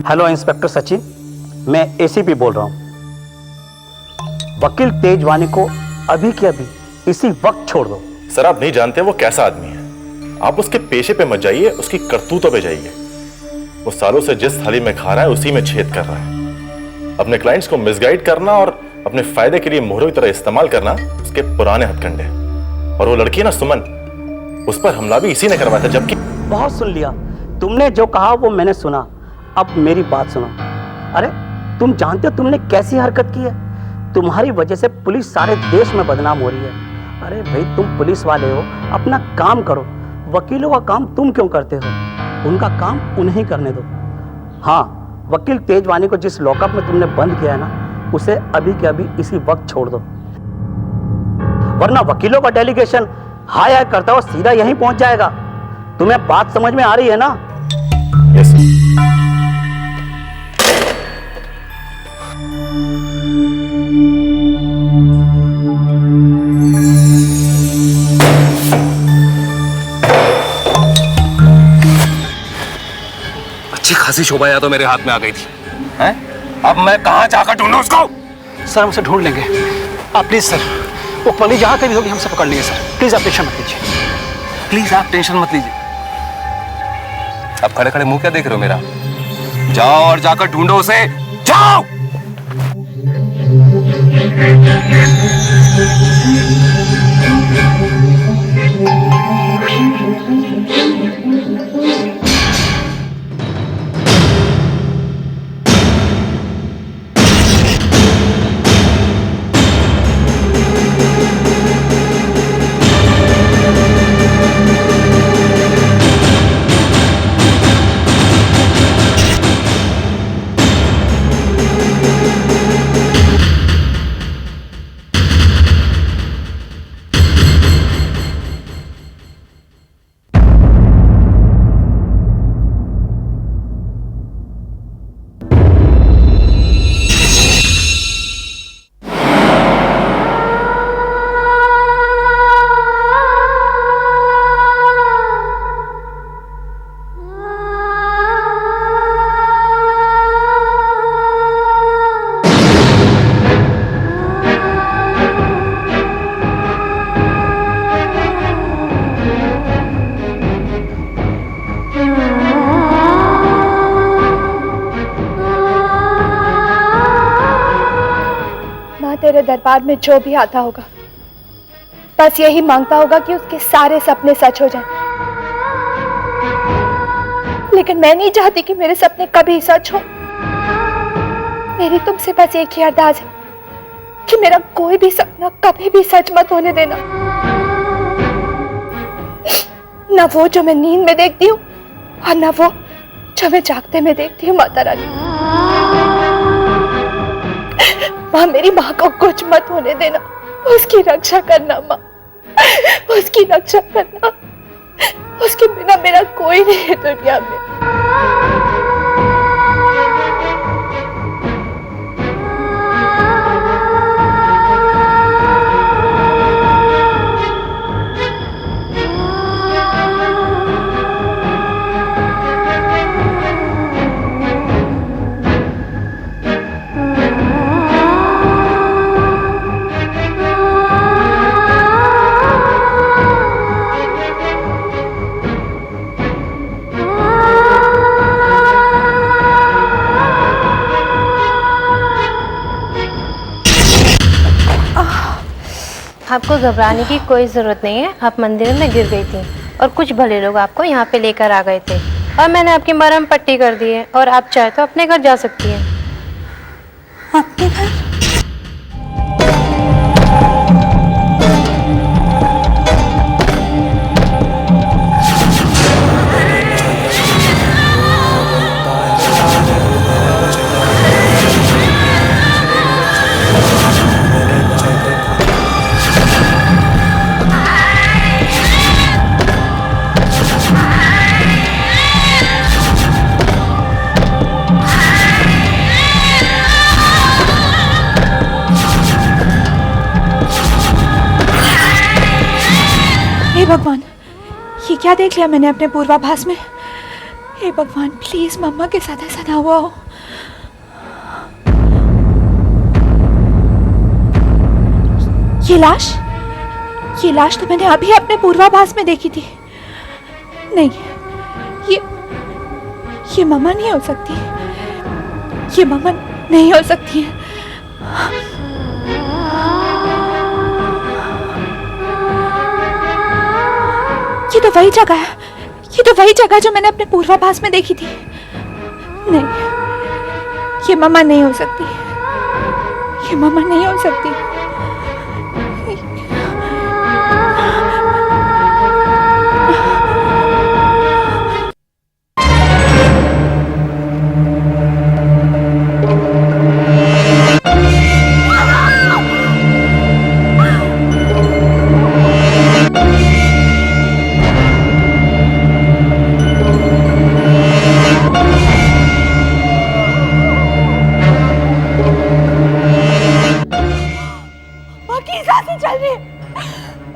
Hello inspector Sachin, मैं ACP बोल रहा हूँ। वकील तेजवानी को अभी के अभी इसी वक्त छोड़ दो। सर आप नहीं जानते वो कैसा आदमी है। आप उसके पेशे पे मत जाइए, उसकी करतूतों पे जाइए। वो सालों से जिस थाली में खा रहा है उसी में छेद कर रहा है। अपने क्लाइंट्स को मिसगाइड करना और अपने फायदे के लिए मोहरों की तरह इस्तेमाल करना उसके पुराने हथकंडे। और वो लड़की है ना सुमन, उस पर हमला भी इसी ने करवाया था। जबकि बहुत सुन लिया तुमने, जो कहा वो मैंने सुना। अब मेरी बात सुनो। अरे तुम जानते हो तुमने कैसी हरकत की है? तुम्हारी वजह से पुलिस सारे देश में बदनाम हो रही है। अरे भाई तुम पुलिस वाले हो, अपना काम करो। वकीलों का काम तुम क्यों करते हो? उनका काम उन्हें करने दो। हाँ, वकील तेजवानी को जिस लॉकअप में तुमने बंद किया है ना, उसे अभी के अभी इसी वक्त छोड़ दो, वरना वकीलों का डेलीगेशन हाय हाय करता हुआ सीधा यहीं पहुंच जाएगा। तुम्हें बात समझ में आ रही है ना? यस। अच्छी खासी शोभा यादव मेरे हाथ में आ गई थी। हैं? अब मैं कहां जाकर ढूंढूं उसको? सर हम उसे ढूंढ लेंगे। आप प्लीज सर, वो पली जहां कभी होगी हमसे पकड़ लेंगे सर। प्लीज आप टेंशन मत लीजिए। प्लीज आप टेंशन मत लीजिए। अब खड़े खड़े मुंह क्या देख रहे हो मेरा? जाओ और जाकर ढूंढो उसे, जाओ। तेरे दरबार में जो भी आता होगा बस यही मांगता होगा कि उसके सारे सपने सच हो जाएं। लेकिन मैं नहीं चाहती कि मेरे सपने कभी सच हो। मेरी तुमसे बस एक ही अरदास है कि मेरा कोई भी सपना कभी भी सच मत होने देना। ना वो जो मैं नींद में देखती हूँ और ना वो जो मैं जागते में देखती हूँ। माता रानी, माँ मेरी माँ को कुछ मत होने देना। उसकी रक्षा करना माँ, उसकी रक्षा करना। उसके बिना मेरा कोई नहीं है दुनिया में। आपको घबराने की कोई ज़रूरत नहीं है। आप मंदिर में गिर गई थी और कुछ भले लोग आपको यहाँ पे लेकर आ गए थे और मैंने आपकी मरहम पट्टी कर दी है और आप चाहे तो अपने घर जा सकती हैं। अपने घर? हे भगवान, ये क्या देख लिया मैंने अपने पूर्वाभास में? हे भगवान, प्लीज मम्मा के साथ ऐसा ना हुआ हो। ये लाश तो मैंने अभी अपने पूर्वाभास में देखी थी। नहीं, ये मम्मा नहीं हो सकती। ये मम्मा नहीं हो सकती है। ये तो वही जगह है, ये तो वही जगह जो मैंने अपने पूर्वाभास में देखी थी। नहीं, ये मम्मा नहीं हो सकती। ये मम्मा नहीं हो सकती।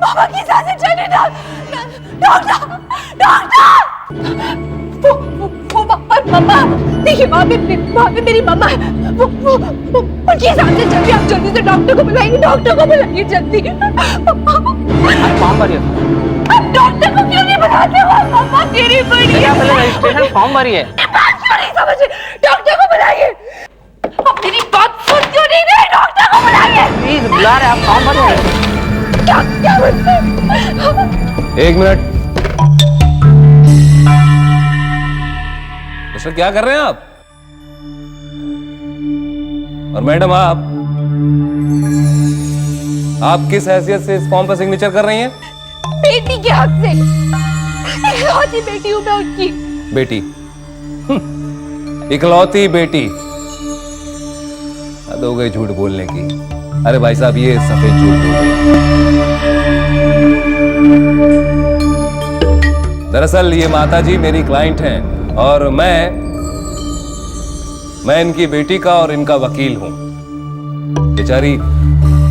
मामा की सांसें चल रही। डॉक्टर, वो मम्मा देखिए, वहाँ पे मेरी मम्मा है। वो उनकी सांसें चल रही। आप जल्दी से डॉक्टर को बुलाइए, जल्दी। फॉर्म भरिए। आप डॉक्टर को क्यों नहीं बुलाते हो? मम्मा गिरी पड़ी है। पहले रजिस्ट्रेशन फॉर्म भरिए। बात क्यों नहीं समझे? डॉक्टर को बुलाइए। आप मेरी बात सुन क्यों नहीं रहे? डॉक्टर को बुलाइए। प्लीज बुला रहे, आप फॉर्म भरिए। एक मिनट मिस्टर, क्या कर रहे हैं आप? और मैडम, आप किस हैसियत से इस फॉर्म पर सिग्नेचर कर रही हैं? बेटी के हक से। इकलौती बेटी हूं मैं उनकी। बेटी? इकलौती बेटी? हद हो गई झूठ बोलने की। अरे भाई साहब, ये सफेद झूठ बोल रही है। दरअसल ये माता जी मेरी क्लाइंट हैं और मैं इनकी बेटी का और इनका वकील हूं। बेचारी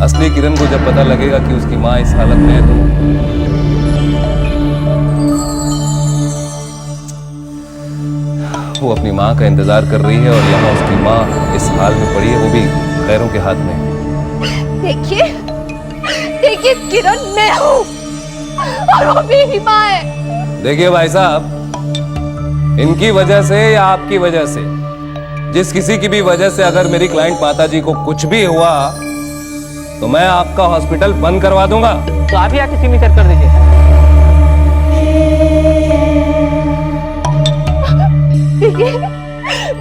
असली किरण को जब पता लगेगा कि उसकी मां इस हालत में है तो वो अपनी मां का इंतजार कर रही है, और यहाँ उसकी मां इस हाल में पड़ी है, वो भी गैरों के हाथ में। देखिए किरण मैं हूँ और वो मेरी माँ है। देखिए भाई साहब, इनकी वजह से या आपकी वजह से, जिस किसी की भी वजह से अगर मेरी क्लाइंट माता जी को कुछ भी हुआ तो मैं आपका हॉस्पिटल बंद करवा दूंगा। तो आप ही आके सिग्नेचर कर दीजिए।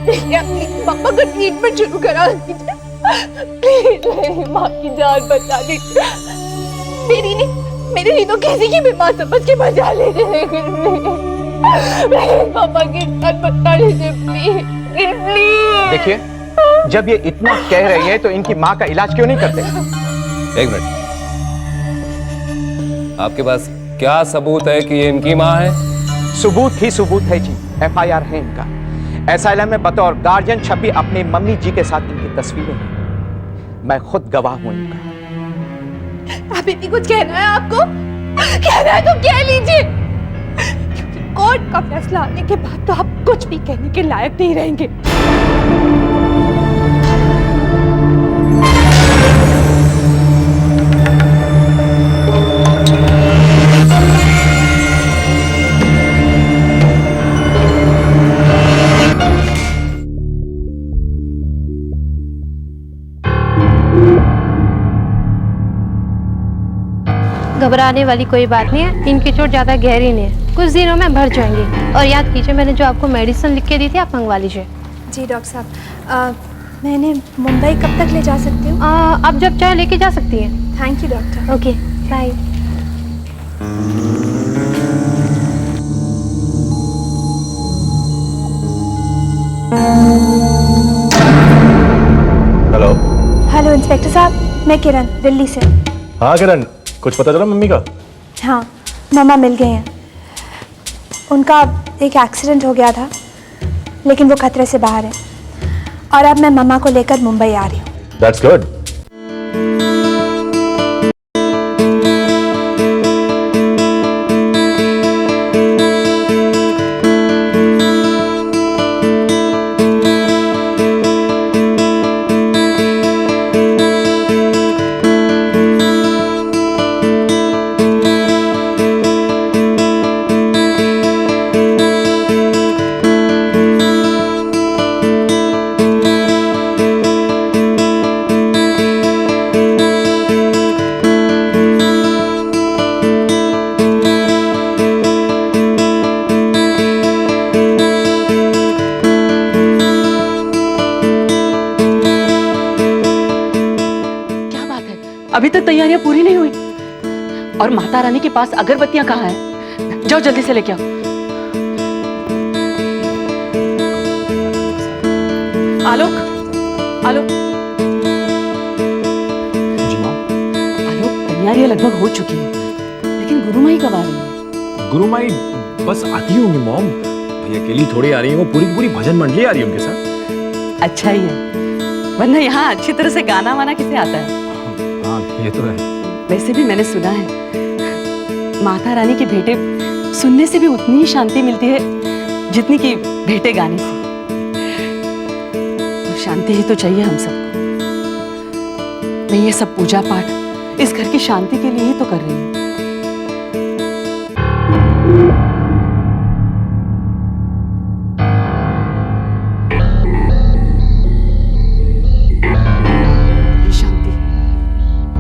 देखिए अपनी मम्मा को ट्रीटमेंट शुरू करा दीजिए। प्लीज मेरी माँ की जान बचा दीजिए। मेरी नहीं तो किसी की भी माँ समझ के बचा लीजिए। पापा की जान बचा लीजिए प्लीज। देखिए, जब ये इतना कह रही है तो इनकी माँ का इलाज क्यों नहीं करते? एक मिनट, आपके पास क्या सबूत है कि ये इनकी माँ है? सबूत ही सबूत है जी। FIR है इनका। एसाइलम में बतौर गार्जियन छपी अपनी मम्मी जी के साथ इनकी तस्वीरें हैं। मैं खुद गवाह हूं इनका। अभी भी कुछ कहना है आपको? कहना है तो कह लीजिए, क्योंकि कोर्ट का फैसला आने के बाद तो आप कुछ भी कहने के लायक नहीं रहेंगे। घबराने वाली कोई बात नहीं है, इनकी चोट ज़्यादा गहरी नहीं है, कुछ दिनों में भर जाएंगी। और याद कीजिए, मैंने जो आपको मेडिसिन लिख के दी थी, आप मंगवा लीजिए। जी डॉक्टर साहब, मैं इन्हें मुंबई कब तक ले जा सकती हूँ? आप जब चाहे लेके जा सकती हैं। Thank you doctor. Okay, bye. Hello. Hello inspector साहब, मैं किरण, दिल्ली से। हाँ किरण, कुछ पता चला मम्मी का? हाँ, मम्मा मिल गए हैं। उनका एक एक्सीडेंट हो गया था, लेकिन वो खतरे से बाहर है और अब मैं मम्मा को लेकर मुंबई आ रही हूँ। That's good. अभी तक तैयारियां पूरी नहीं हुई। और माता रानी के पास अगरबत्तियां कहाँ हैं? जाओ जल्दी से लेके आओ। आलोक, आलोक, जी माँ। आलोक, तैयारियां लगभग हो चुकी हैं, लेकिन गुरुमाई कब आ रही है? गुरुमाई बस आती होंगी मॉम, भाई अकेली थोड़ी आ रही है, वो पूरी पूरी भजन मंडली आ रही है उनके साथ। अच्छा ही है, वरना यहाँ अच्छी तरह से गाना वाना किसे आता है? हाँ ये तो है। वैसे भी मैंने सुना है माता रानी के भेंटे सुनने से भी उतनी ही शांति मिलती है जितनी कि भेंटे गाने से। तो शांति ही तो चाहिए हम सबको। मैं ये सब पूजा पाठ इस घर की शांति के लिए ही तो कर रही हूँ। ये शांति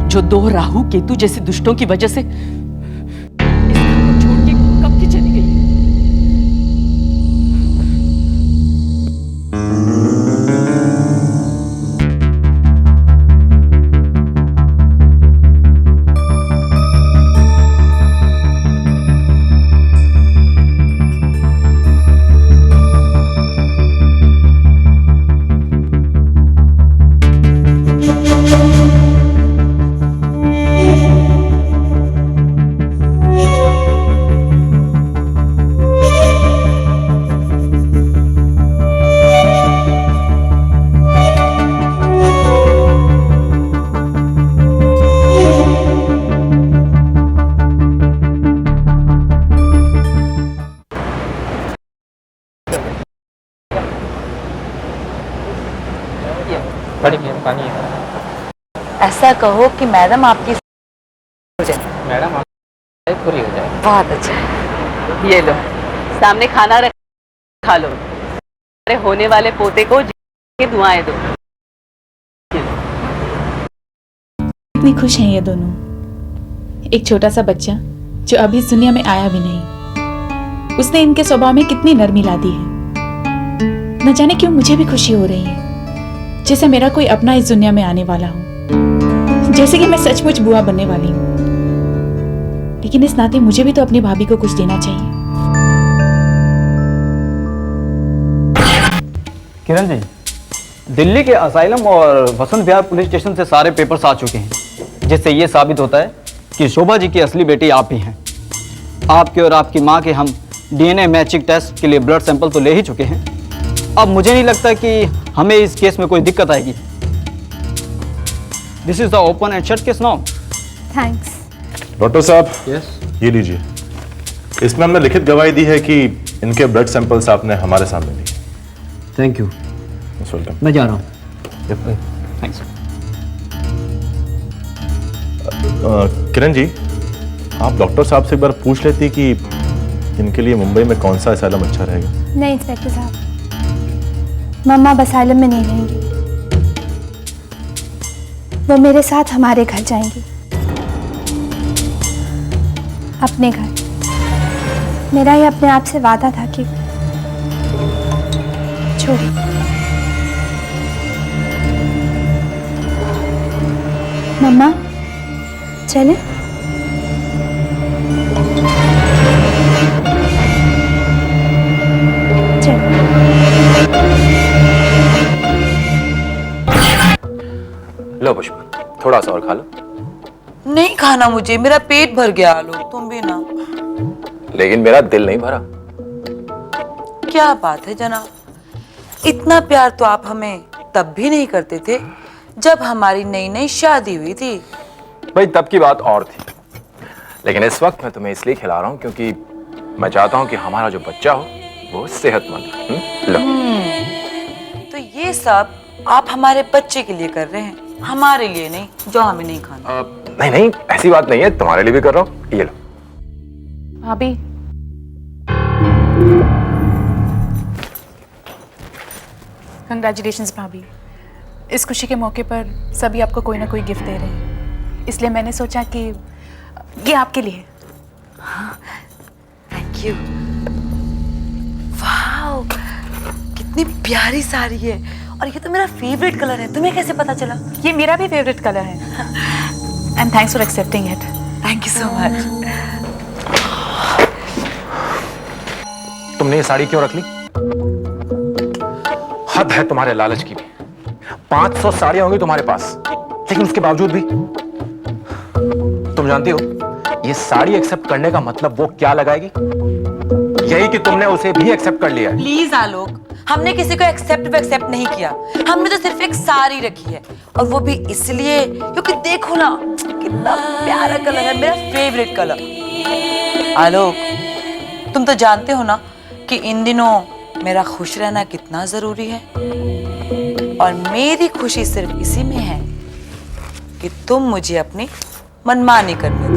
जो दो राहु केतु जैसे दुष्टों की वजह से इस घर को छोड़ के कब की चली गई है। ऐसा कहो कि मैडम आपकी हो जाए। मैडम पूरी हो जाए। बहुत अच्छा है। ये लो, सामने खाना रख, खा लो। अरे होने वाले पोते को दुआएं दो। इतनी खुश हैं ये दोनों। एक छोटा सा बच्चा जो अभी इस दुनिया में आया भी नहीं, उसने इनके स्वभाव में कितनी नरमी ला दी है। न जाने क्यों मुझे भी खुशी हो रही है, जैसे मेरा कोई अपना इस दुनिया में आने वाला हो, जैसे कि मैं सचमुच बुआ बनने वाली हूँ। लेकिन इस नाते मुझे भी तो अपनी भाभी को कुछ देना चाहिए। किरण जी, दिल्ली के असाइलम और वसंत विहार पुलिस स्टेशन से सारे पेपर्स आ चुके हैं, जिससे ये साबित होता है कि शोभा जी की असली बेटी आप ही हैं। आपके और आपकी माँ के हम डीएनए मैचिंग टेस्ट के लिए ब्लड सैंपल तो ले ही चुके हैं। अब मुझे नहीं लगता कि हमें इस केस में कोई दिक्कत आएगी। This is the open and shut case now. Thanks. Doctor साहब, यस। ये लीजिए। इसमें हमने लिखित गवाही दी है कि इनके ब्लड सैंपल्स आपने हमारे सामने दिए। Thank you. वेलकम। मैं जा रहा हूँ। थैंक्स। किरण जी, आप डॉक्टर साहब से एक बार पूछ लेती कि इनके लिए मुंबई में कौन सा असाइलम अच्छा रहेगा। नहीं इंस्पेक्टर साहब, मम्मा अब असाइलम में नहीं रहेंगी। वो मेरे साथ हमारे घर जाएंगी, अपने घर। मेरा ही अपने आप से वादा था कि छोड़िए। मम्मा चले। लो पुष्पा, थोड़ा सा और खा लो। नहीं खाना मुझे, मेरा पेट भर गया। आलोक तुम भी ना। लेकिन मेरा दिल नहीं भरा। क्या बात है जनाब, इतना प्यार तो आप हमें तब भी नहीं करते थे जब हमारी नई नई शादी हुई थी। भाई तब की बात और थी, लेकिन इस वक्त मैं तुम्हें इसलिए खिला रहा हूँ क्योंकि मैं चाहता हूँ कि हमारा जो बच्चा हो वो सेहतमंद हो। लो। तो ये सब आप हमारे बच्चे के लिए कर रहे हैं, हमारे लिए नहीं, जो हमें नहीं खाना। नहीं नहीं, ऐसी बात नहीं है, तुम्हारे लिए भी कर रहा हूँ। ये लो। भाभी, कंग्रेचुलेशंस भाभी। इस खुशी के मौके पर सभी आपको कोई ना कोई गिफ्ट दे रहे हैं, इसलिए मैंने सोचा कि ये आपके लिए। Thank you. वाओ, कितनी प्यारी साड़ी है, और ये तो मेरा फेवरेट कलर है। तुम्हें कैसे पता चला? ये मेरा भी फेवरेट कलर है। And thanks for accepting it. Thank you so much. तुमने ये साड़ी क्यों रख ली? हद है तुम्हारे लालच की भी। 500 साड़ियां होंगी तुम्हारे पास, लेकिन उसके बावजूद भी तुम जानती हो ये साड़ी एक्सेप्ट करने का मतलब वो क्या लगाएगी? यही कि तुमने उसे भी एक्सेप्ट कर लिया है। प्लीज आलोक, हमने किसी को एक्सेप्ट नहीं किया। हमने तो सिर्फ एक साड़ी रखी है, और वो भी इसलिए क्योंकि देखो ना कितना प्यारा कलर है, मेरा फेवरेट कलर। आलोक, तुम तो जानते हो ना कि इन दिनों मेरा खुश रहना कितना जरूरी है, और मेरी खुशी सिर्फ इसी में है कि तुम मुझे अपनी मनमानी करने दो।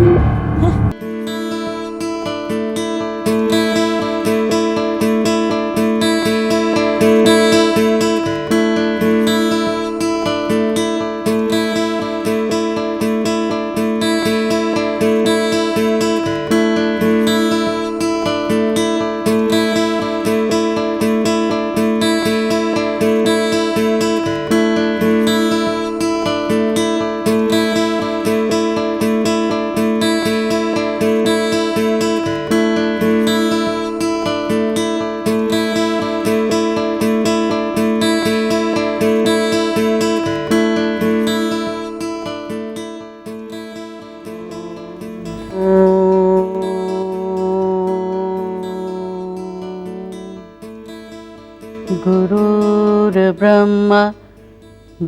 गुरुर्ब्रह्मा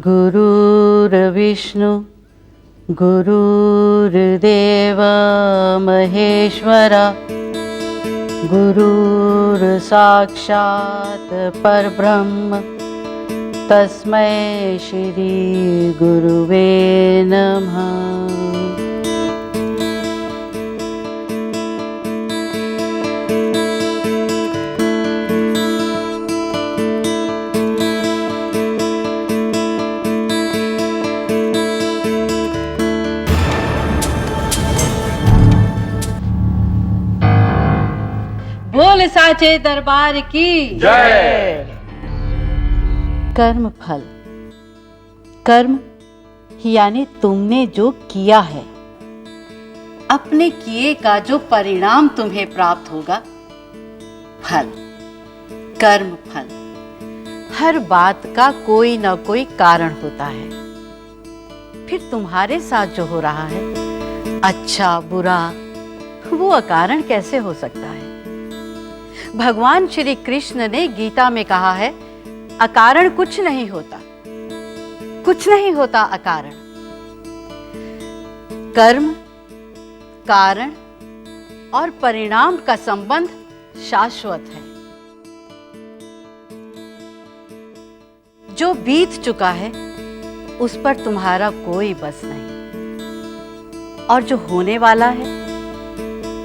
गुरुर्विष्णु गुरुर्देवा महेश्वरा गुरुर्साक्षात् परब्रह्म तस्मै श्री गुरुवे नमः। बोल साचे दरबार की जय। कर्म फल, कर्म यानी तुमने जो किया है, अपने किए का जो परिणाम तुम्हें प्राप्त होगा, फल, कर्म फल। हर बात का कोई ना कोई कारण होता है। फिर तुम्हारे साथ जो हो रहा है, अच्छा बुरा, वो अकारण कैसे हो सकता है? भगवान श्री कृष्ण ने गीता में कहा है, अकारण कुछ नहीं होता, कुछ नहीं होता अकारण। कर्म, कारण और परिणाम का संबंध शाश्वत है। जो बीत चुका है उस पर तुम्हारा कोई बस नहीं, और जो होने वाला है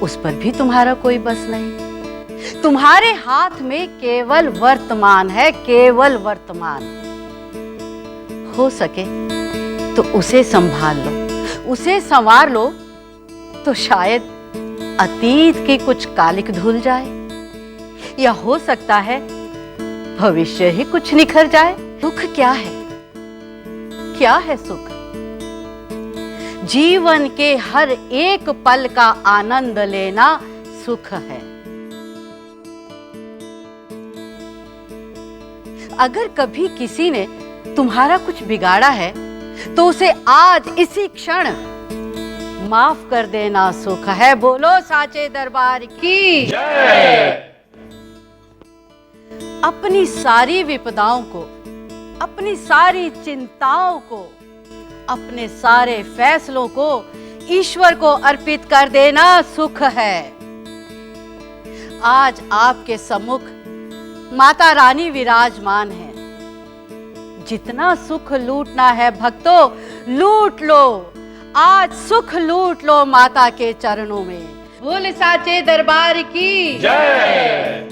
उस पर भी तुम्हारा कोई बस नहीं। तुम्हारे हाथ में केवल वर्तमान है, केवल वर्तमान। हो सके तो उसे संभाल लो, उसे संवार लो, तो शायद अतीत की कुछ कालिक धुल जाए, या हो सकता है भविष्य ही कुछ निखर जाए। सुख क्या है? क्या है सुख? जीवन के हर एक पल का आनंद लेना सुख है। अगर कभी किसी ने तुम्हारा कुछ बिगाड़ा है तो उसे आज इसी क्षण माफ कर देना सुख है। बोलो साचे दरबार की जय। अपनी सारी विपदाओं को, अपनी सारी चिंताओं को, अपने सारे फैसलों को ईश्वर को अर्पित कर देना सुख है। आज आपके सम्मुख माता रानी विराजमान है। जितना सुख लूटना है भक्तों, लूट लो। आज सुख लूट लो माता के चरणों में। बोल साचे दरबार की जय।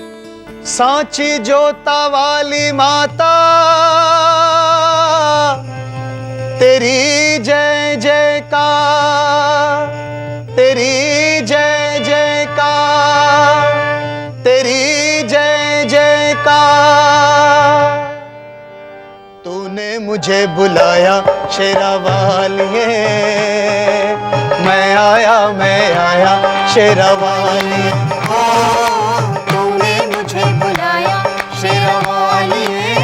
सांची जोता वाली माता तेरी जय जयकार, तेरी जय जयकार, तेरी जय जयकार। तूने मुझे मुझे बुलाया शेरा वालिए, मैं आया शेरा वालिए। ओ तूने मुझे बुलाया शेरा वालिए,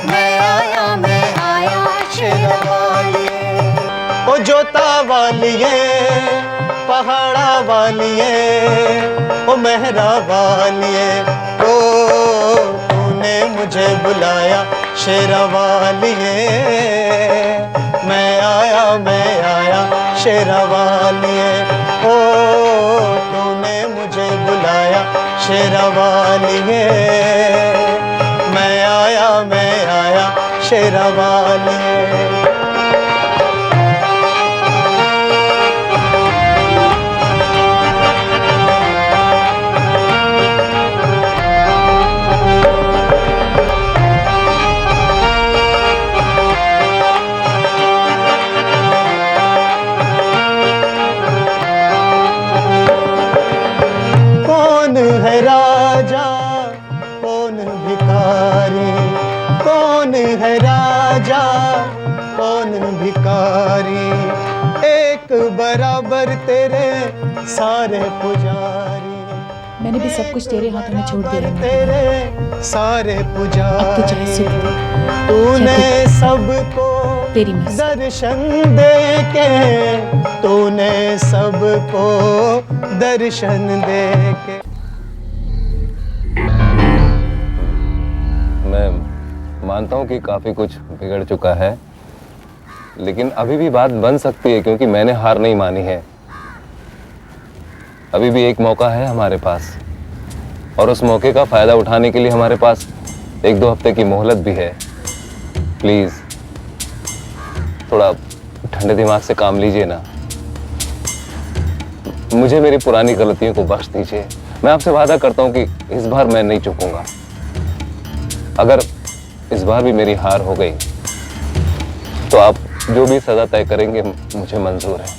मैं आया शेरा वालिए। ओ जोता वालिए, पहाड़ा वालिए, ओ मेहरा वालिए, ओ तूने मुझे बुलाया शेरा वालिए, मैं आया शेरा वालिए। ओ तूने मुझे बुलाया शेरा वालिए, मैं आया शेरा वालिए। राजा कौन भिखारी, कौन है राजा कौन भिखारी, एक बराबर तेरे सारे पुजारी। मैंने भी सब कुछ तेरे हाथों में छोड़ दिया है। तेरे सारे पुजारी, तूने सबको तेरी दर्शन दे के, तूने सबको दर्शन दे के। मैं मानता हूँ कि काफ़ी कुछ बिगड़ चुका है, लेकिन अभी भी बात बन सकती है क्योंकि मैंने हार नहीं मानी है। अभी भी एक मौका है हमारे पास और उस मौके का फ़ायदा उठाने के लिए हमारे पास 1-2 हफ्ते की मोहलत भी है। प्लीज़ थोड़ा ठंडे दिमाग से काम लीजिए ना। मुझे मेरी पुरानी गलतियों को बख्श दीजिए। मैं आपसे वादा करता हूँ कि इस बार मैं नहीं चूकूंगा। अगर इस बार भी मेरी हार हो गई तो आप जो भी सजा तय करेंगे मुझे मंजूर है।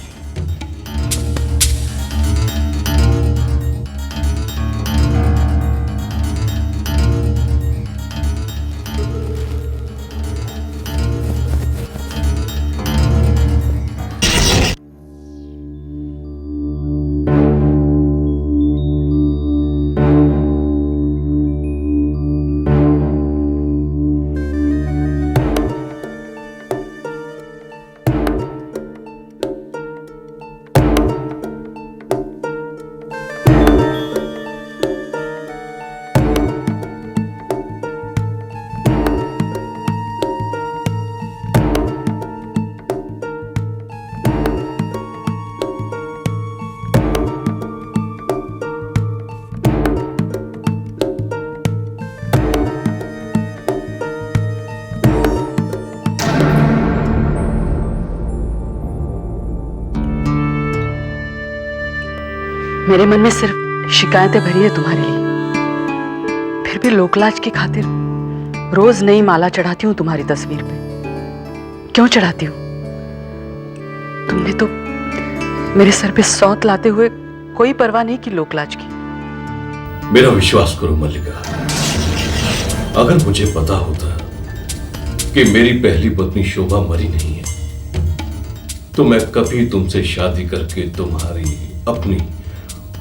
मेरे मन में सिर्फ शिकायतें भरी है तुम्हारे लिए, फिर भी लोकलाज की खातिर रोज नई माला चढ़ाती हूँ तुम्हारी तस्वीर पे। क्यों चढ़ाती हूँ? तुमने तो मेरे सर पे सौंत लाते हुए कोई परवाह नहीं की लोकलाज की। मेरा विश्वास करो मल्लिका, अगर मुझे पता होता कि मेरी पहली पत्नी शोभा मरी नहीं है तो मैं कभी तुमसे शादी करके तुम्हारी, अपनी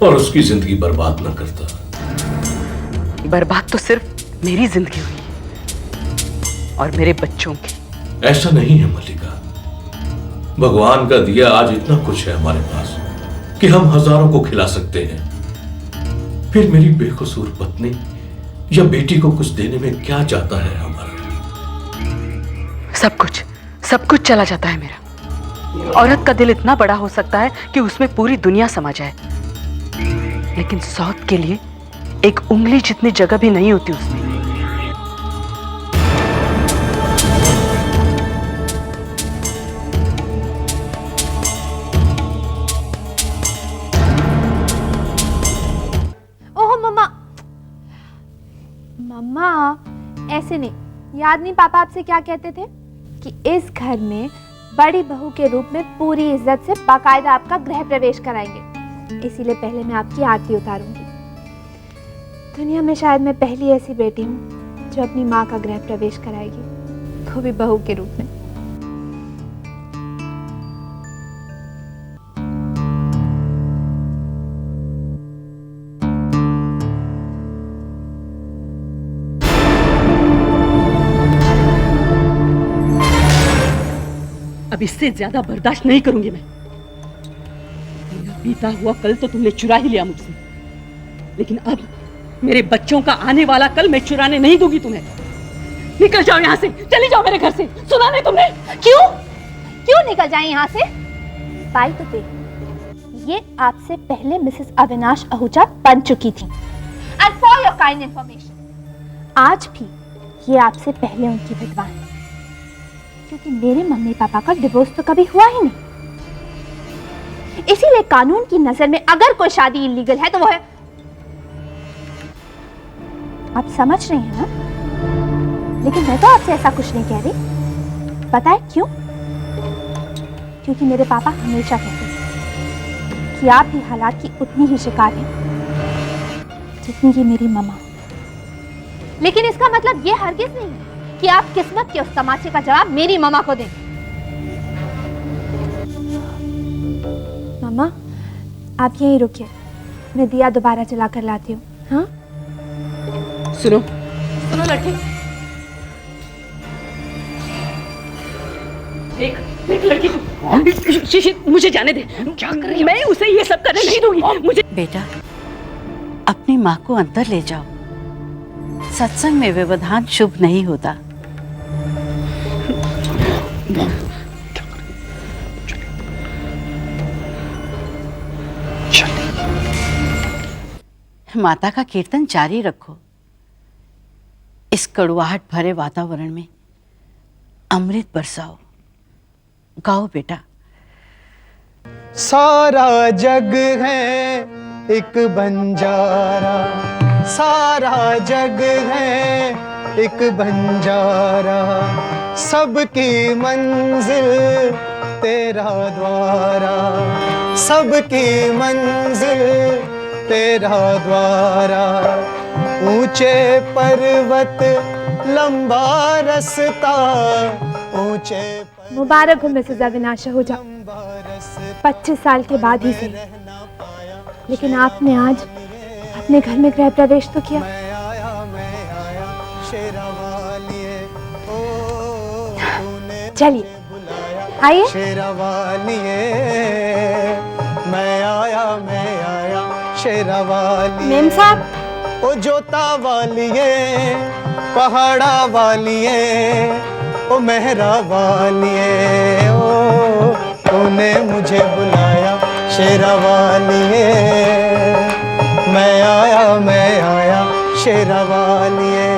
और उसकी जिंदगी बर्बाद न करता। बर्बाद तो सिर्फ मेरी जिंदगी हुई और मेरे बच्चों की। ऐसा नहीं है मल्लिका, भगवान का दिया आज इतना कुछ है हमारे पास कि हम हजारों को खिला सकते हैं। फिर मेरी बेकसूर पत्नी या बेटी को कुछ देने में क्या जाता है हमारा? सब कुछ चला जाता है मेरा। औरत का दिल इतना बड़ा हो सकता है कि उसमें पूरी दुनिया समा जाए, लेकिन सौत के लिए एक उंगली जितनी जगह भी नहीं होती उसमें। ओह मम्मा, मम्मा ऐसे नहीं, याद नहीं पापा आपसे क्या कहते थे कि इस घर में बड़ी बहू के रूप में पूरी इज्जत से बाकायदा आपका गृह प्रवेश कराएंगे। इसीलिए पहले मैं आपकी आरती उतारूंगी। दुनिया में शायद मैं पहली ऐसी बेटी हूँ जो अपनी माँ का गृह प्रवेश कराएगी। वो भी बहू के रूप में। अब इससे ज्यादा बर्दाश्त नहीं करूंगी मैं। मेरा बीता हुआ कल तो तुमने चुरा ही लिया मुझसे, लेकिन अब मेरे बच्चों का आने वाला कल मैं चुराने नहीं दूंगी तुम्हें। निकल जाओ यहाँ से, चली जाओ मेरे घर से। सुना नहीं तुमने? क्यों क्यों निकल जाए यहाँ से? बाई तो देख, ये आपसे पहले मिसेस अविनाश आहूजा बन चुकी थी। And for your kind information, आज भी ये आपसे पहले उनकी विधवा है, क्योंकि मेरे मम्मी पापा का डिवोर्स तो कभी हुआ ही नहीं। इसीलिए कानून की नजर में अगर कोई शादी इलीगल है तो वो है। आप समझ रहे हैं ना? लेकिन मैं तो आपसे ऐसा कुछ नहीं कह रही। पता है क्यों? क्योंकि मेरे पापा हमेशा कहते हैं कि आप भी हालात की उतनी ही शिकार हैं जितनी कि मेरी मम्मा। लेकिन इसका मतलब ये हरगिज नहीं है कि आप किस्मत के उस तमाचे का जवाब मेरी मम्मा को दें। मम्मा, आप यहीं रुकिए, मैं दिया दोबारा जला कर लाती हूँ। हाँ? सुनो सुनो लड़की, देख लड़की, मुझे जाने दे। क्या कर रही है? मैं उसे ये सब करने नहीं दूंगी। मुझे बेटा, अपनी माँ को अंदर ले जाओ। सत्संग में व्यवधान शुभ नहीं होता। माता का कीर्तन जारी रखो। इस कड़वाहट भरे वातावरण में अमृत बरसाओ। गाओ बेटा। सारा जग है एक बंजारा, सारा जग है एक बंजारा, सबकी मंजिल तेरा द्वारा, सबकी मंजिल तेरा द्वारा। ऊंचे पर्वत लंबा रास्ता, ऊंचे मुबारक हो मिसेस अविनाश आहूजा, 25 साल के बाद ही सही, लेकिन आपने आज अपने घर में गृह प्रवेश तो किया। चलिए आइए। शेरावालिए मैं आया शेरावालिए। मेम साहब। ओ जोता वालिए, पहाड़ा वालिए, ओ मेहरा वालिए, ओ तूने मुझे बुलाया शेरावालिए। मैं आया शेरावालिए।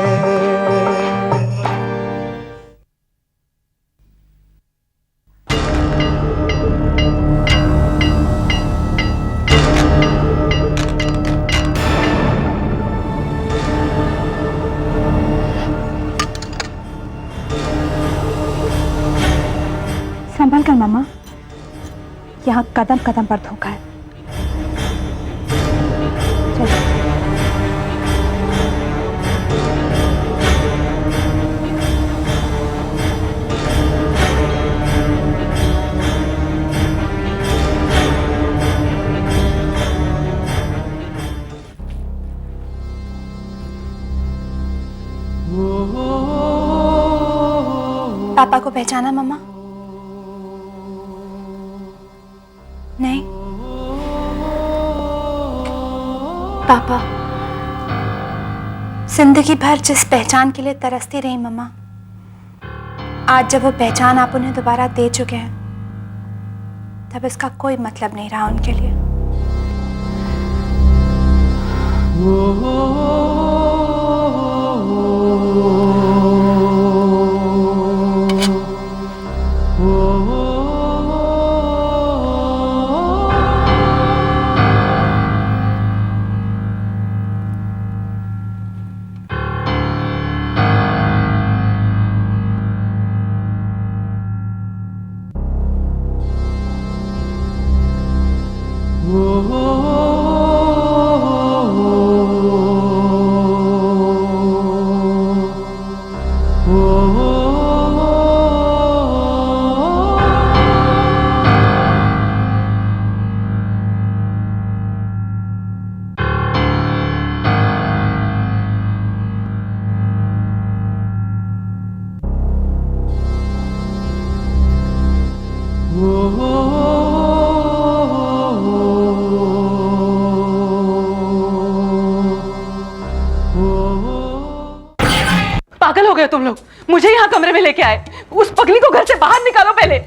संभल कर मामा, यहाँ कदम कदम पर धोखा है। चलो। पापा को पहचाना मामा? नहीं। पापा, जिंदगी भर जिस पहचान के लिए तरसती रही मम्मा, आज जब वो पहचान आप उन्हें दोबारा दे चुके हैं, तब इसका कोई मतलब नहीं रहा उनके लिए। Oh पागल हो गए तुम लोग, मुझे यहाँ कमरे में लेके आए। उस पगली को घर से बाहर निकालो पहले।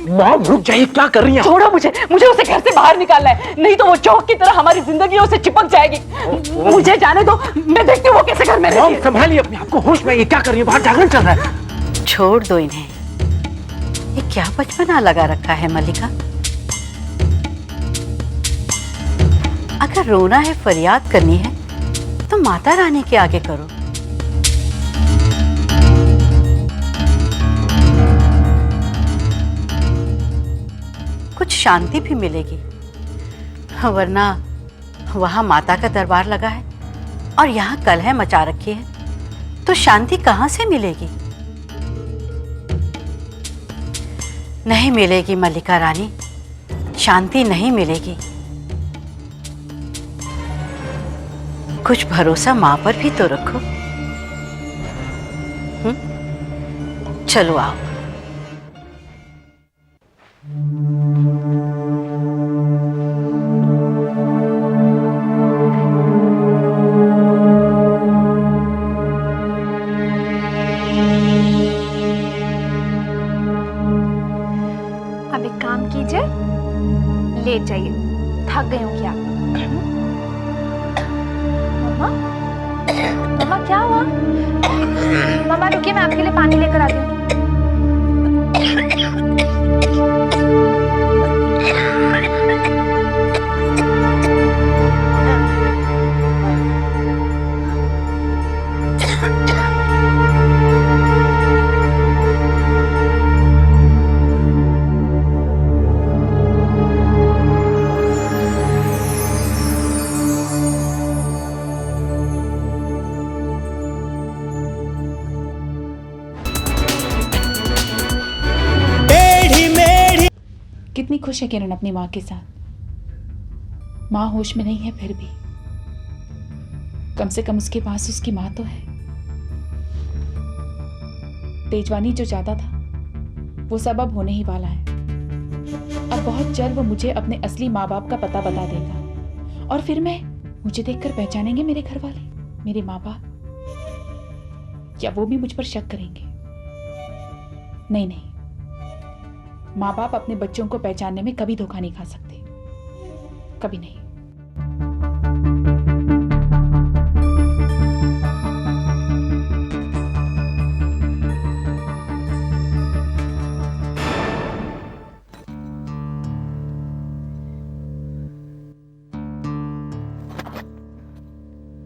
मॉम रुक जाइए, क्या कर रही हैं? छोड़ो मुझे उसे घर से बाहर निकालना है, नहीं तो वो चौक की तरह हमारी जिंदगी से चिपक जाएगी। मुझे जाने दो, मैं देखती हूँ वो कैसे घर में रहती है। मॉम संभालिए अपने आप को, होश में। ये क्या कर रही है? बाहर जागरण चल रहा है। छोड़ दो इन्हें, ये क्या बचपना लगा रखा है मल्लिका। अगर रोना है, फरियाद करनी है तो माता रानी के आगे करो। कुछ शांति भी मिलेगी, वरना वहां माता का दरबार लगा है और यहाँ कलह मचा रखी है, तो शांति कहां से मिलेगी? नहीं मिलेगी मल्लिका रानी, शांति नहीं मिलेगी। कुछ भरोसा मां पर भी तो रखो। चलो आओ। अब एक काम कीजिए, लेट जाइए, थक गई हूँ क्या? मम्मा, मम्मा क्या हुआ? मम्मा रुकिए, मैं आपके लिए पानी लेकर आती हूँ। कितनी खुश है किरण अपनी माँ के साथ। माँ होश में नहीं है, फिर भी कम से कम उसके पास उसकी माँ तो है। तेजवानी जो चाहता था वो सब अब होने ही वाला है। अब बहुत जल्द वो मुझे अपने असली माँ बाप का पता बता देगा और फिर मुझे देखकर पहचानेंगे मेरे घर वाले, मेरे माँ बाप, या वो भी मुझ पर शक करेंगे। नहीं नहीं, माँ बाप अपने बच्चों को पहचानने में कभी धोखा नहीं खा सकते, कभी नहीं।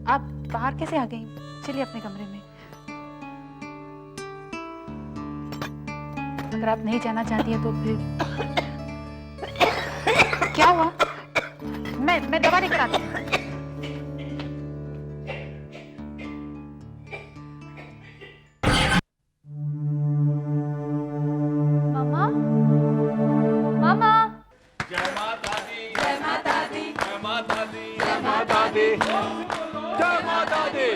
आप बाहर कैसे आ गई? चलिए अपने कमरे में। अगर आप नहीं जाना चाहती है तो फिर क्या हुआ? मैं दवा लेकर आती हूँ। मामा, मामा। जय माता दी, जय माता दी, जय माता दी, जय माता दी, जय माता दी,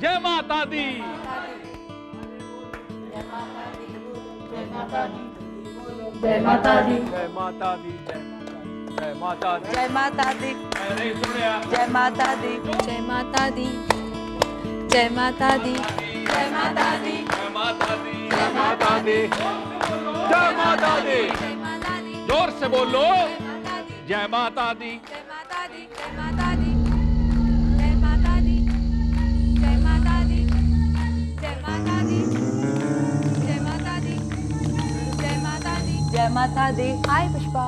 जय माता दी, जय माता दी, जय माता दी, जय माता दी, जय माता दी, जय माता दी, नहीं सुनिया, जय माता दी, जय माता दी, जय माता दी, जय माता दी, जय माता दी, जय माता दी, जय माता दी, जोर से बोलो, जय माता दी, जय माता दी, जय माता दी, जय माता दी, जय माता दी, जय माता दी, जय माता दी, जय माता दी, जय माता दी। हाय पुष्पा।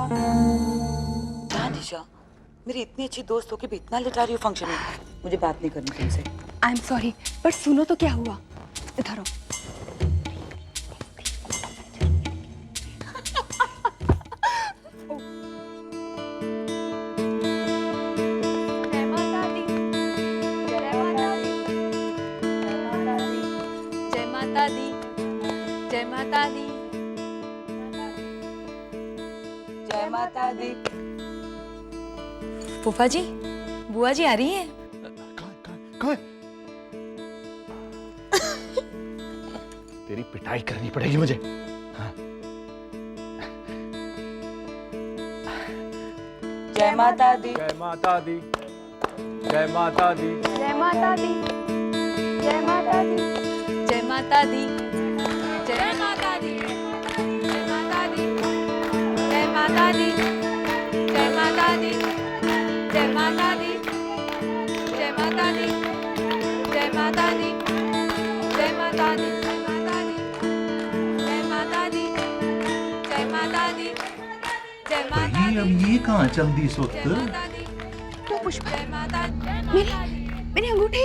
क्या निशा, मेरी इतनी अच्छी दोस्त होके भी इतना लेटा रही हो फंक्शन में? मुझे बात नहीं करनी तुमसे। आई एम सॉरी, पर सुनो तो क्या हुआ। इधर आओ। जय माता दी, जय माता दी, जय माता दी, जय माता दी, जय माता दी। फूफा जी, बुआ जी आ रही है। कौन? तेरी पिटाई करनी पड़ेगी मुझे। हाँ। माता दी। जय माता दी। जय माता दी। जय माता दी। जय माता दी। जय माता दी। जय माता दी। जय माता दी। जय माता दी। जय माता दी। जय माता दी। जय माता दी। जय माता दी। जय माता दी। जय माता दी। जय माता दी। जय माता भाई अब ये कहाँ चल दी सुत? वो पुष्पा, मेरी अंगूठी,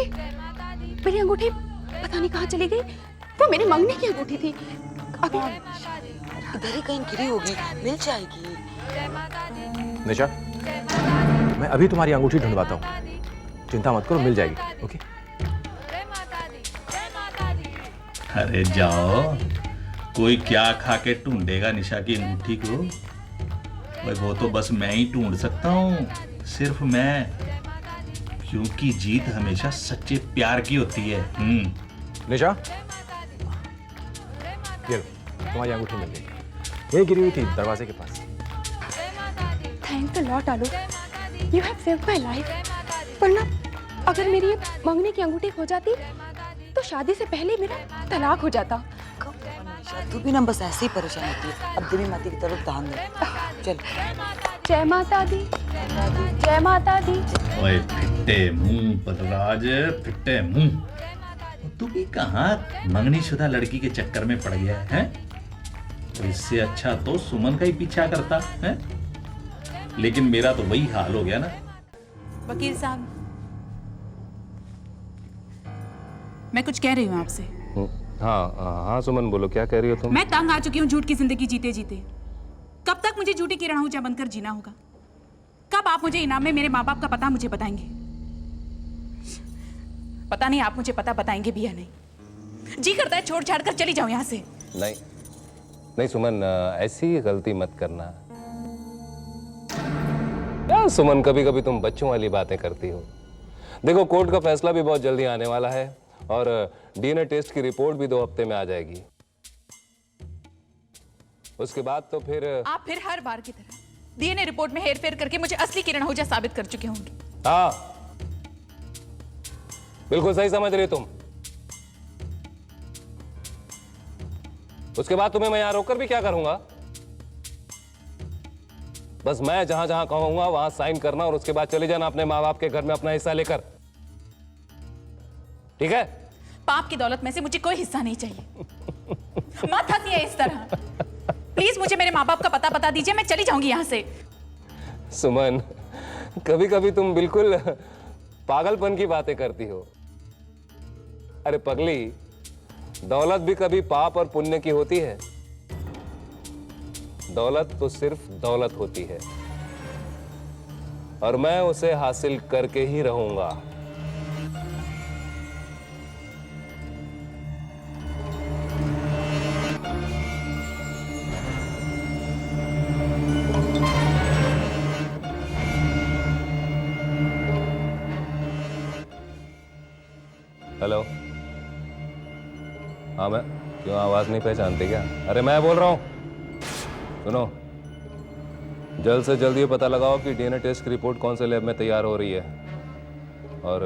मेरी अंगूठी पता नहीं कहाँ चली गई। वो मेरे मंगने की अंगूठी थी। अभी इधर ही कहीं गिरी होगी, मिल जाएगी। निशा, मैं अभी तुम्हारी अंगूठी ढूंढवाता हूँ, चिंता मत करो, मिल जाएगी। ओके? अरे जाओ, कोई क्या खा के ढूंढेगा निशा की अंगूठी को? भाई वो तो बस मैं ही ढूंढ सकता हूँ, सिर्फ मैं, क्योंकि जीत हमेशा सच्चे प्यार की होती है। निशा, ये लो, तुम्हारी अंगूठी मिल गई। ये गिरी हुई थी दरवाजे के पास। थैंक द लॉर्ड आलू, you have saved my life. वरना अगर मेरी ये मंगने की अंगूठी खो जाती तो शादी से पहले मेरा तलाक हो जाता। तू भी ना बस ऐसे ही परेशान होती है। अब देवी माता की तरफ ध्यान दे। चल। जय माता दी। जय माता दी। ओए फिट्टे मुंह बलराज, फिट्टे मुंह, तू भी कहाँ मंगनी शुदा लड़की के चक्कर में पड़ गया है? तो इससे अच्छा तो सुमन का ही पीछा करता है। लेकिन मेरा तो वही हाल हो गया ना। वकील साहब, मैं कुछ कह रही हूँ आपसे। हाँ हाँ सुमन, बोलो, क्या कह रही हो तुम? मैं तंग आ चुकी हूँ झूठ की जिंदगी जीते जीते। कब तक मुझे झूठी किरण आहूजा बनकर जीना होगा? कब आप मुझे इनाम में मेरे माँ बाप का पता मुझे बताएंगे? पता नहीं आप मुझे पता बताएंगे भी या नहीं। जी करता है छोड़ छाड़ कर चली जाऊं यहाँ से। नहीं नहीं सुमन, ऐसी गलती मत करना यार। सुमन, कभी कभी तुम बच्चों वाली बातें करती हो। देखो, कोर्ट का फैसला भी बहुत जल्दी आने वाला है और डीएनए टेस्ट की रिपोर्ट भी 2 हफ्ते में आ जाएगी। उसके बाद तो फिर आप फिर हर बार की तरह डीएनए रिपोर्ट में हेरफेर करके मुझे असली किरण आहूजा साबित कर चुके होंगे। हाँ, बिल्कुल सही समझ रही तुम। उसके बाद तुम्हें मैं यहां रोककर भी क्या करूंगा? बस मैं जहां जहां कहूंगा वहां साइन करना और उसके बाद चले जाना अपने माँ बाप के घर में अपना हिस्सा लेकर। ठीक है? पाप की दौलत में से मुझे कोई हिस्सा नहीं चाहिए। मत हंसिए इस तरह। प्लीज मुझे मेरे माँ बाप का पता बता दीजिए, मैं चली जाऊंगी यहाँ से। सुमन, कभी कभी तुम बिल्कुल पागलपन की बातें करती हो। अरे पगली, दौलत भी कभी पाप और पुण्य की होती है? दौलत तो सिर्फ दौलत होती है और मैं उसे हासिल करके ही रहूंगा। हेलो, हाँ मैं, क्यों आवाज नहीं पहचानते क्या? अरे मैं बोल रहा हूं, सुनो, जल्द से जल्द ये पता लगाओ कि डीएनए टेस्ट की रिपोर्ट कौन से लैब में तैयार हो रही है और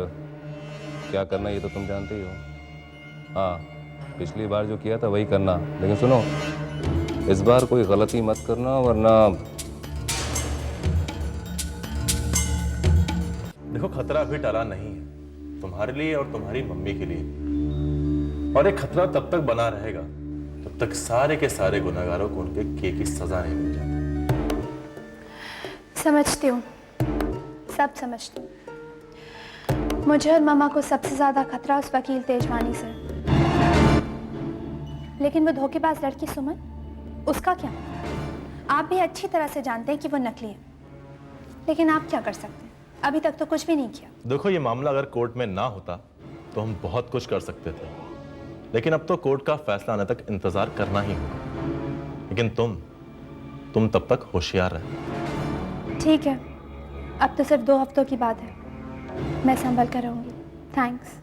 क्या करना ये तो तुम जानते ही हो। हाँ, पिछली बार जो किया था वही करना, लेकिन सुनो, इस बार कोई गलती मत करना वरना। देखो, खतरा अभी टला नहीं है, तुम्हारे लिए और तुम्हारी मम्मी के लिए, और एक खतरा तब तक बना रहेगा जब तक सारे के सारे गुनहगारों को उनके किए की सजा नहीं मिल जाती। समझती हूँ, सब समझती हूँ। मुझे और मामा को सबसे ज्यादा खतरा उस वकील तेजवानी से, लेकिन वो धोखेबाज लड़की सुमन, उसका क्या? आप भी अच्छी तरह से जानते हैं कि वो नकली है, लेकिन आप क्या कर सकते हैं? अभी तक तो कुछ भी नहीं किया। देखो, ये मामला अगर कोर्ट में ना होता तो हम बहुत कुछ कर सकते थे, लेकिन अब तो कोर्ट का फैसला आने तक इंतजार करना ही होगा। लेकिन तुम तब तक होशियार रहे। ठीक है, अब तो सिर्फ 2 हफ्तों की बात है, मैं संभल कर रहूंगी। थैंक्स।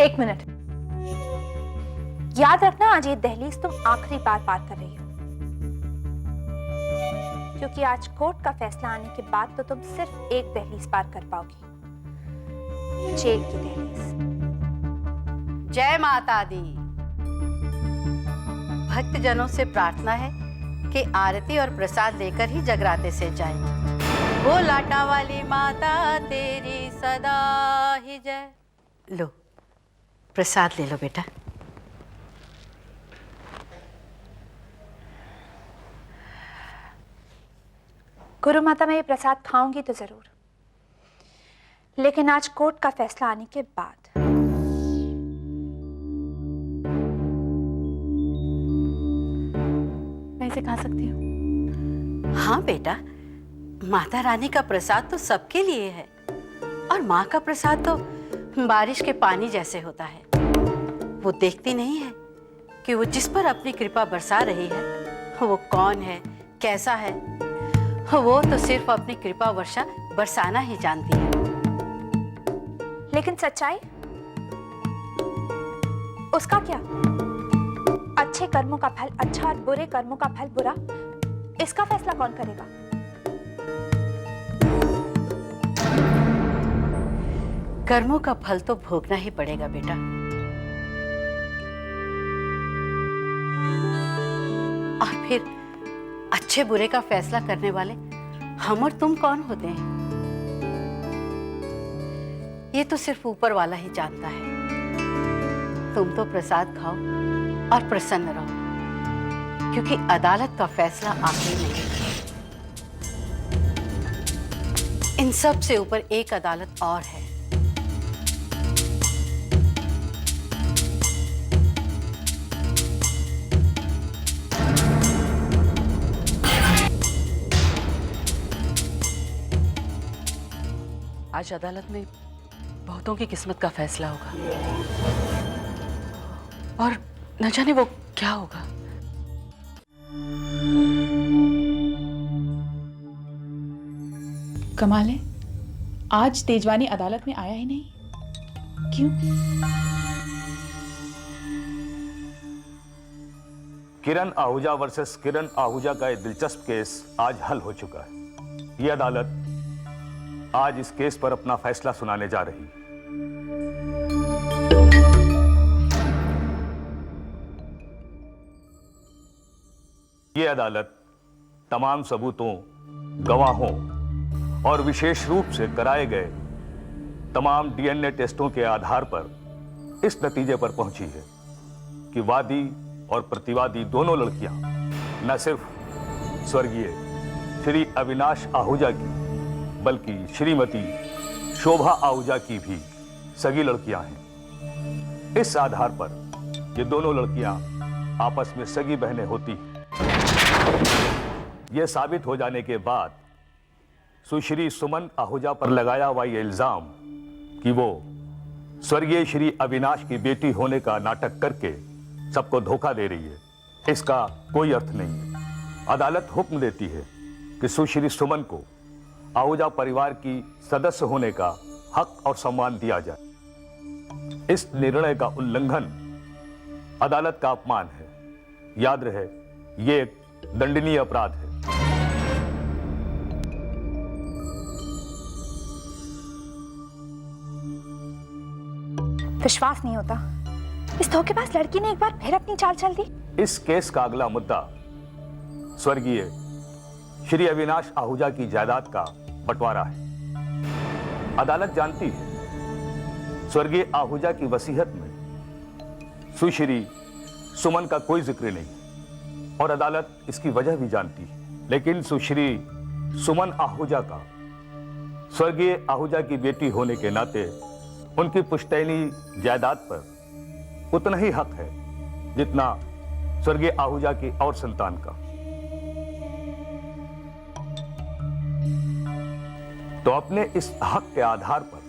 एक मिनट, याद रखना आज ये दहलीज तुम आखिरी बार पार कर रही हो, क्योंकि आज कोर्ट का फैसला आने के बाद तो तुम सिर्फ एक दहलीज पार कर पाओगी, जेल की दहलीज। जय माता दी। भक्तजनों से प्रार्थना है कि आरती और प्रसाद लेकर ही जगराते से जाएं। वो लाटा वाली माता तेरी सदा ही जय। लो प्रसाद ले लो बेटा। गुरु माता, मैं ये प्रसाद खाऊंगी तो जरूर, लेकिन आज कोर्ट का फैसला आने के बाद। मैं इसे खा सकती हूँ? हाँ बेटा, माता रानी का प्रसाद तो सबके लिए है, और माँ का प्रसाद तो बारिश के पानी जैसे होता है। वो देखती नहीं है कि वो जिस पर अपनी कृपा बरसा रही है वो कौन है, कैसा है। वो तो सिर्फ अपनी कृपा वर्षा बरसाना ही जानती है। लेकिन सच्चाई, उसका क्या? अच्छे कर्मों का फल अच्छा और बुरे कर्मों का फल बुरा, इसका फैसला कौन करेगा? कर्मों का फल तो भोगना ही पड़ेगा बेटा। और फिर अच्छे बुरे का फैसला करने वाले हम और तुम कौन होते हैं? ये तो सिर्फ ऊपर वाला ही जानता है। तुम तो प्रसाद खाओ और प्रसन्न रहो, क्योंकि अदालत का फैसला आखिरी नहीं है। इन सब से ऊपर एक अदालत और है। आज अदालत में बहुतों की किस्मत का फैसला होगा, और न जाने वो क्या होगा। कमाल है, आज तेजवानी अदालत में आया ही नहीं। क्यों? किरण आहूजा वर्सेस किरण आहूजा का एक दिलचस्प केस आज हल हो चुका है। यह अदालत आज इस केस पर अपना फैसला सुनाने जा रही है। यह अदालत तमाम सबूतों, गवाहों और विशेष रूप से कराए गए तमाम डीएनए टेस्टों के आधार पर इस नतीजे पर पहुंची है कि वादी और प्रतिवादी दोनों लड़कियां न सिर्फ स्वर्गीय श्री अविनाश आहूजा की, बल्कि श्रीमती शोभा आहूजा की भी सगी लड़कियां हैं। इस आधार पर ये दोनों लड़कियां आपस में सगी बहनें होती हैं। यह साबित हो जाने के बाद सुश्री सुमन आहूजा पर लगाया हुआ यह इल्जाम कि वो स्वर्गीय श्री अविनाश की बेटी होने का नाटक करके सबको धोखा दे रही है, इसका कोई अर्थ नहीं है। अदालत हुक्म देती है कि सुश्री सुमन को आहूजा परिवार की सदस्य होने का हक और सम्मान दिया जाए। इस निर्णय का उल्लंघन अदालत का अपमान है। याद रहे, ये एक दंडनीय अपराध है। विश्वास नहीं होता, इस धोखेबाज लड़की ने एक बार फिर अपनी चाल चल दी। इस केस का अगला मुद्दा स्वर्गीय श्री अविनाश आहूजा की जायदाद का बंटवारा है। अदालत जानती है स्वर्गीय आहूजा की वसीयत में सुश्री सुमन का कोई जिक्र नहीं, और अदालत इसकी वजह भी जानती है। लेकिन सुश्री सुमन आहूजा का स्वर्गीय आहूजा की बेटी होने के नाते उनकी पुश्तैनी जायदाद पर उतना ही हक है जितना स्वर्गीय आहूजा की और संतान का। तो अपने इस हक के आधार पर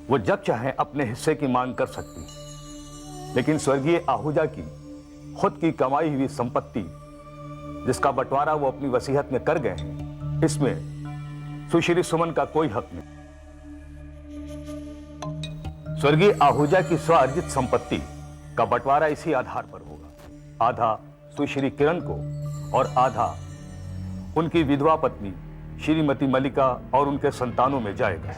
वो जब चाहे अपने हिस्से की मांग कर सकती है। लेकिन स्वर्गीय आहूजा की खुद की कमाई हुई संपत्ति, जिसका बंटवारा वो अपनी वसीयत में कर गए हैं, इसमें सुश्री सुमन का कोई हक नहीं। स्वर्गीय आहूजा की स्वार्जित संपत्ति का बंटवारा इसी आधार पर होगा। आधा सुश्री किरण को और आधा उनकी विधवा पत्नी श्रीमती मल्लिका और उनके संतानों में जाएगा।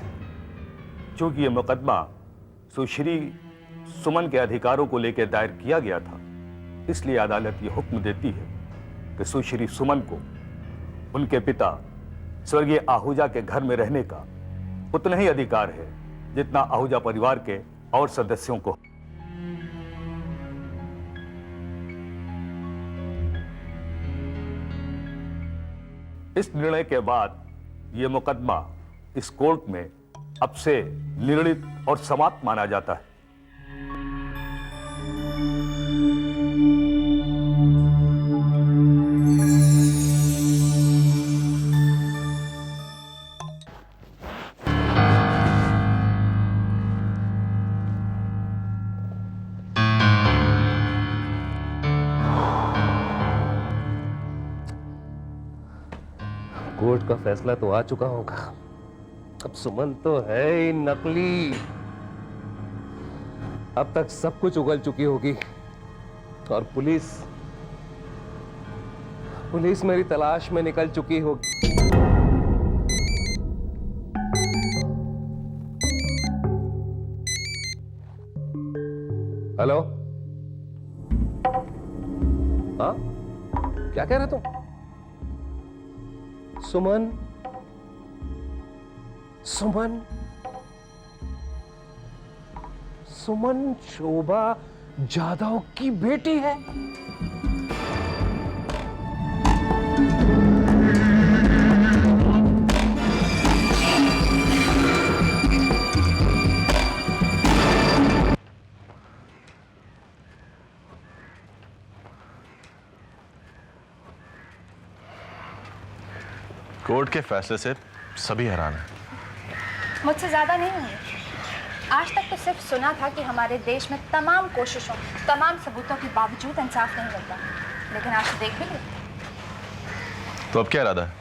चूंकि यह मुकदमा सुश्री सुमन के अधिकारों को लेकर दायर किया गया था, इसलिए अदालत ये हुक्म देती है कि सुश्री सुमन को उनके पिता स्वर्गीय आहूजा के घर में रहने का उतना ही अधिकार है जितना आहूजा परिवार के और सदस्यों को। इस निर्णय के बाद यह मुकदमा इस कोर्ट में अब से निर्णित और समाप्त माना जाता है। कोर्ट का फैसला तो आ चुका होगा। अब सुमन तो है ही नकली। अब तक सब कुछ उगल चुकी होगी और पुलिस मेरी तलाश में निकल चुकी होगी। हेलो, हाँ, क्या कह रहे तुम? सुमन शोभा जाधव की बेटी है। कोर्ट के फैसले से सभी हैरान हैं। मुझसे ज्यादा नहीं हुए। आज तक तो सिर्फ सुना था कि हमारे देश में तमाम कोशिशों, तमाम सबूतों के बावजूद इंसाफ नहीं मिलता, लेकिन आज तो देख भी लिया। तो अब क्या इरादा है?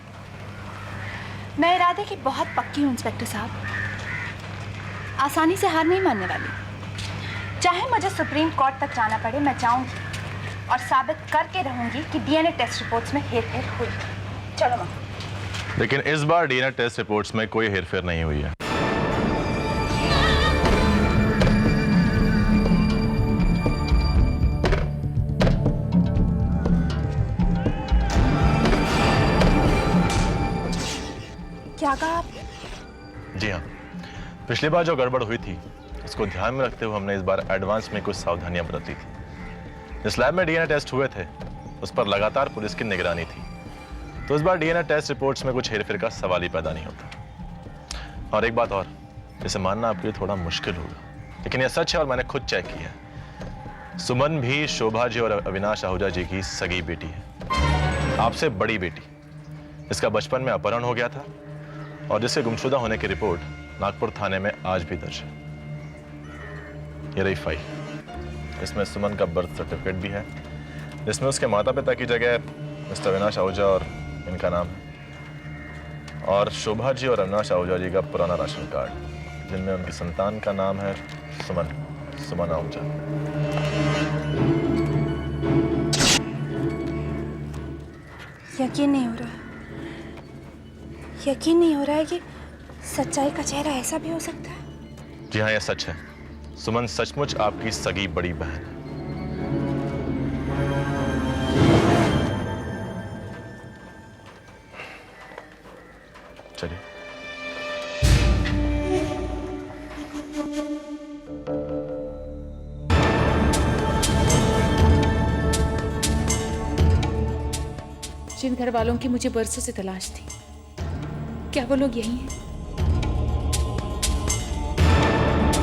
मैं इरादे की बहुत पक्की हूँ इंस्पेक्टर साहब। आसानी से हार नहीं मानने वाली। चाहे मुझे सुप्रीम कोर्ट तक जाना पड़े, मैं जाऊंगी और साबित करके रहूंगी कि डीएनए टेस्ट रिपोर्ट्स में हेरफेर हुई। चलो मां। लेकिन इस बार डीएनए टेस्ट रिपोर्ट्स में कोई हेरफेर नहीं हुई है। क्या कहा आप? जी हाँ, पिछली बार जो गड़बड़ हुई थी उसको ध्यान में रखते हुए हमने इस बार एडवांस में कुछ सावधानियां बरती थी। जिस लैब में डीएनए टेस्ट हुए थे उस पर लगातार पुलिस की निगरानी थी, तो इस बार डीएनए टेस्ट रिपोर्ट्स में कुछ हेरफेर का सवाल ही पैदा नहीं होता। और एक बात और, इसे मानना आपके लिए थोड़ा मुश्किल होगा, लेकिन यह सच है और मैंने खुद चेक किया है। सुमन भी शोभा जी और अविनाश आहूजा जी की सगी बेटी है, आपसे बड़ी बेटी, जिसका बचपन में अपहरण हो गया था और जिसके गुमशुदा होने की रिपोर्ट नागपुर थाने में आज भी दर्ज है। ये रही फाइल, इसमें सुमन का बर्थ सर्टिफिकेट भी है, जिसमें उसके माता पिता की जगह मिस्टर अविनाश आहूजा और इनका नाम है, और शोभा जी और अविनाश आहूजा जी का पुराना राशन कार्ड, जिनमें उनकी संतान का नाम है सुमन आहूजा। यकीन नहीं हो रहा है, यकीन नहीं हो रहा है कि सच्चाई का चेहरा ऐसा भी हो सकता है। जी हाँ, यह सच है। सुमन सचमुच आपकी सगी बड़ी बहन है। चलिए। जिन घर वालों की मुझे बरसों से तलाश थी, क्या वो लोग यही हैं?